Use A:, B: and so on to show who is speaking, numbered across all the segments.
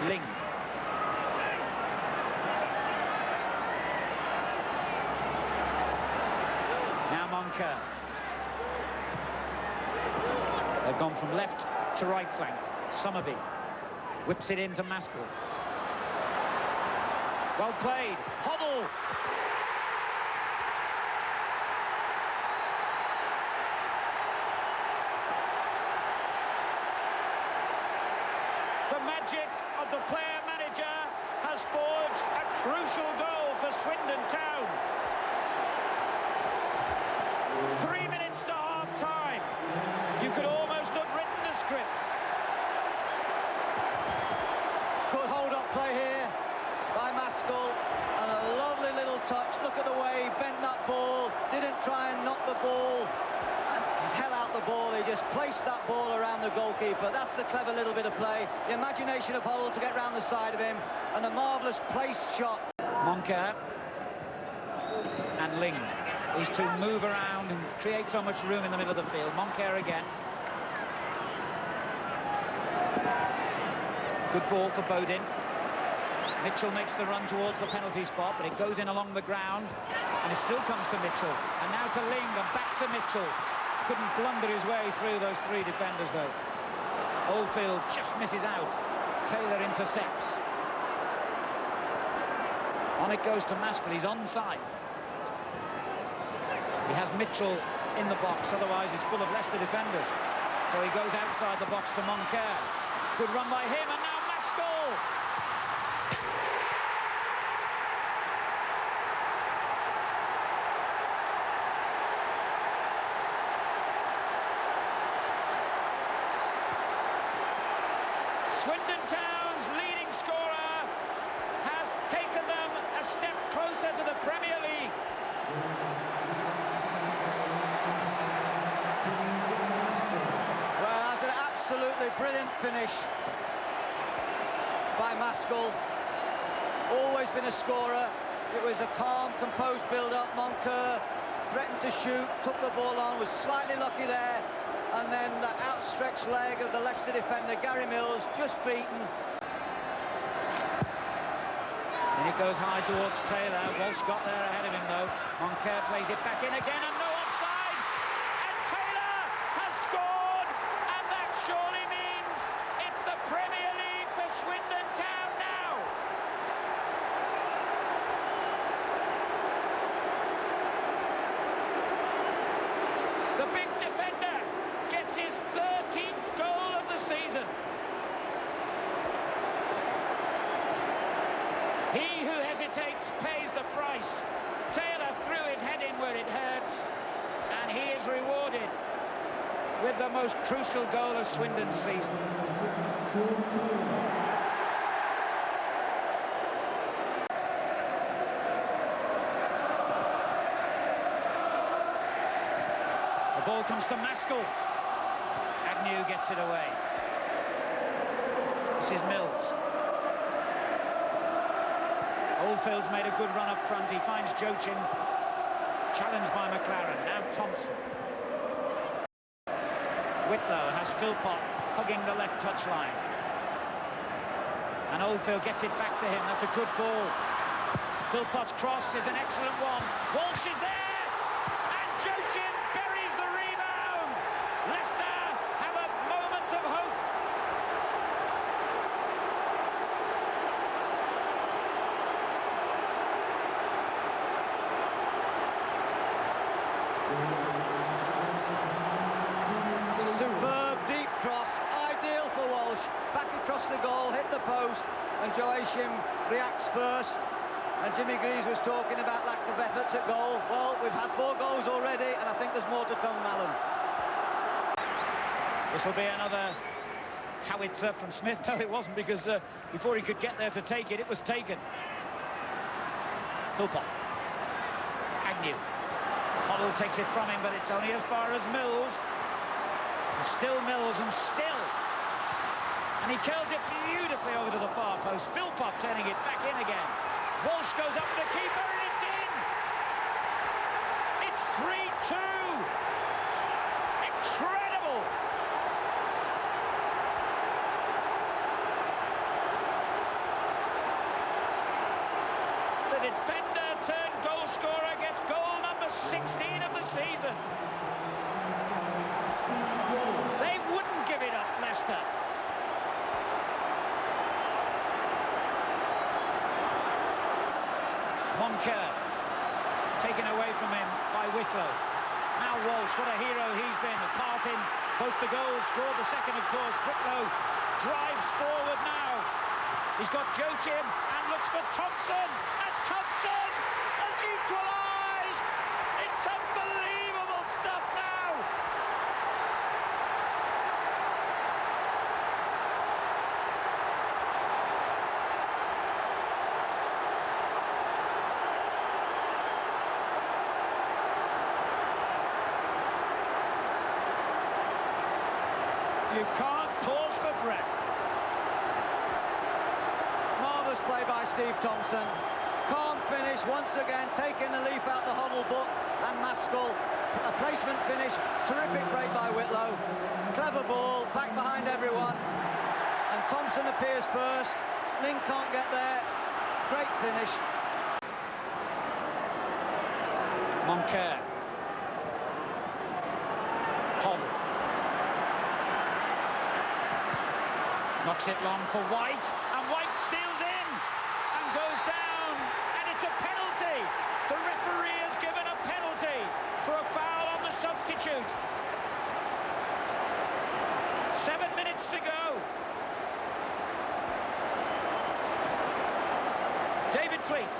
A: Ling. Now Moncur. They've gone from left to right flank. Summerby whips it into Maskell. Well played. Hoddle. The magic of the player-manager has forged a crucial goal for Swindon Town. 3 minutes to half-time. You could almost have written the script.
B: Good hold-up play here by Maskell, and a lovely little touch. Look at the way he bent that ball, didn't try and knock the ball and held out the ball. He just placed that ball around the goalkeeper. That's the clever little bit of play. The imagination of Hoddle to get round the side of him, and a marvellous placed shot.
A: Moncur and Ling. These two move around and create so much room in the middle of the field. Moncur again. Good ball for Bodin. Mitchell makes the run towards the penalty spot, but it goes in along the ground, and it still comes to Mitchell. And now to Ling, and back to Mitchell. Couldn't blunder his way through those three defenders, though. Oldfield just misses out. Taylor intercepts. On it goes to Maskell. He's onside. He has Mitchell in the box, otherwise it's full of Leicester defenders. So he goes outside the box to Moncur. Good run by him, and now Maskell! Swindon Town's leading scorer has taken them a step closer to the Premier League.
B: Well, that's an absolutely brilliant finish by Maskell. Always been a scorer. It was a calm, composed build-up. Moncur threatened to shoot, took the ball on, was slightly lucky there. And then that outstretched leg of the Leicester defender, Gary Mills, just beaten.
A: And it goes high towards Taylor. Walsh got there ahead of him, though. Moncur plays it back in again, and no offside! And Taylor has scored! And that surely means it's the Premier League for Swindon Town now! The big defender gets his 13th goal of the season. He who hesitates pays the price. Taylor threw his head in where it hurts, and he is rewarded with the most crucial goal of Swindon's season. The ball comes to Maskell. Agnew gets it away. This is Mills. Oldfield's made a good run up front. He finds Jochin, challenged by McLaren. Now Thompson. Whitlow has Philpott hugging the left touchline. And Oldfield gets it back to him. That's a good ball. Philpott's cross is an excellent one. Walsh is there! And Jochin buries the rebound! Leicester have a moment of hope.
B: Superb deep cross, ideal for Walsh. Back across the goal, hit the post, and Joachim reacts first. And Jimmy Greaves was talking about lack of efforts at goal. Well, we've had 4 goals already, and I think there's more to come, Alan.
A: This will be another howitzer from Smith. No, it wasn't, because before he could get there to take it, it was taken. Philpott. Agnew. Hoddle takes it from him, but it's only as far as Mills. And still Mills, and still. And he curls it beautifully over to the far post. Philpott turning it back in again. Walsh goes up to the keeper, and it's in! It's 3-2! Incredible! The defender turned goal scorer gets goal number 16 of the season. They wouldn't give it up, Leicester. Moncur, taken away from him by Whitlow. Now Walsh, what a hero he's been, a part in both the goals, scored the second, of course. Whitlow drives forward now. He's got Joachim and looks for Thompson, and Thompson has equalised! It's unbelievable stuff now! You can't pause for breath.
B: Marvellous play by Steve Thompson. Calm finish once again, taking the leaf out the Hoddle book, and Maskell. A placement finish, terrific break by Whitlow. Clever ball, back behind everyone. And Thompson appears first. Ling can't get there. Great finish.
A: Moncur. Hoddle. Knocks it long for White, and White steals in and goes down, and it's a penalty. The referee has given a penalty for a foul on the substitute. 7 minutes to go. David, please.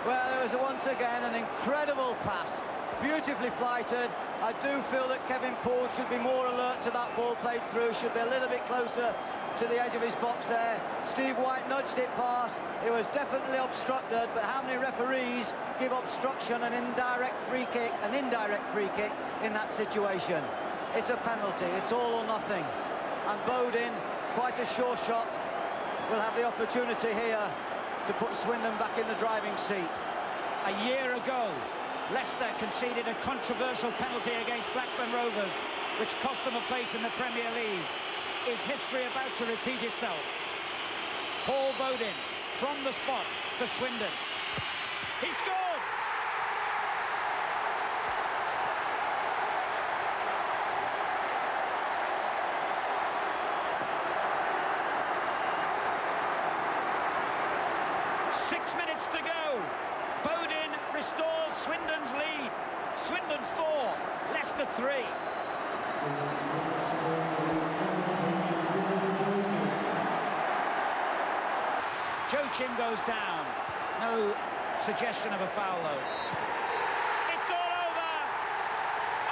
B: Well, there was once again an incredible pass, beautifully flighted. I do feel that Kevin Poole should be more alert to that ball played through, should be a little bit closer to the edge of his box there. Steve White nudged it past. It was definitely obstructed, but how many referees give obstruction an indirect free kick in that situation? It's a penalty, it's all or nothing. And Bodin, quite a sure shot, will have the opportunity here to put Swindon back in the driving seat.
A: A year ago, Leicester conceded a controversial penalty against Blackburn Rovers, which cost them a place in the Premier League. Is history about to repeat itself? Paul Bodin from the spot for Swindon. He scored! Six minutes to go. Bodin restores Swindon's lead. Swindon 4, Leicester 3. Joachim goes down. No suggestion of a foul, though. It's all over.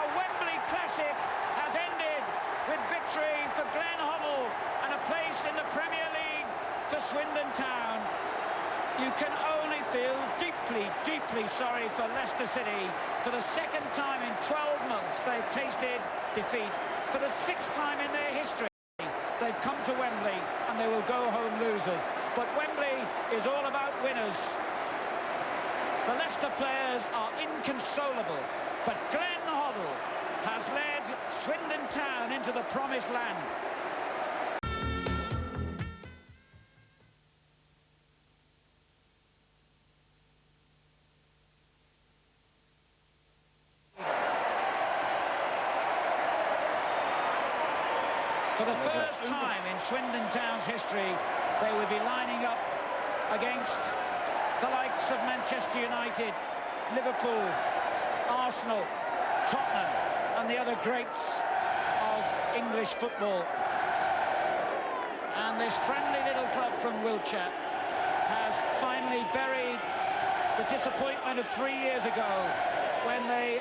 A: A Wembley classic has ended with victory for Glenn Hoddle and a place in the Premier League for Swindon Town. You can only feel deeply, deeply sorry for Leicester City. For the second time in 12 months, they've tasted defeat. For the 6th time in their history, they've come to Wembley and they will go home losers. But Wembley is all about winners. The Leicester players are inconsolable, but Glenn Hoddle has led Swindon Town into the promised land. For the first time in Swindon Town's history, they would be lining up against the likes of Manchester United, Liverpool, Arsenal, Tottenham, and the other greats of English football. And this friendly little club from Wiltshire has finally buried the disappointment of 3 years ago when they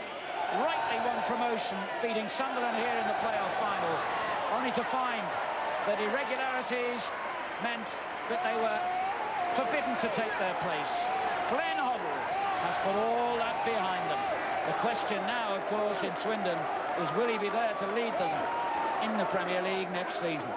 A: rightly won promotion, beating Sunderland here in the playoff final, only to find that irregularities meant that they were forbidden to take their place. Glenn Hoddle has put all that behind them. The question now, of course, in Swindon is, will he be there to lead them in the Premier League next season?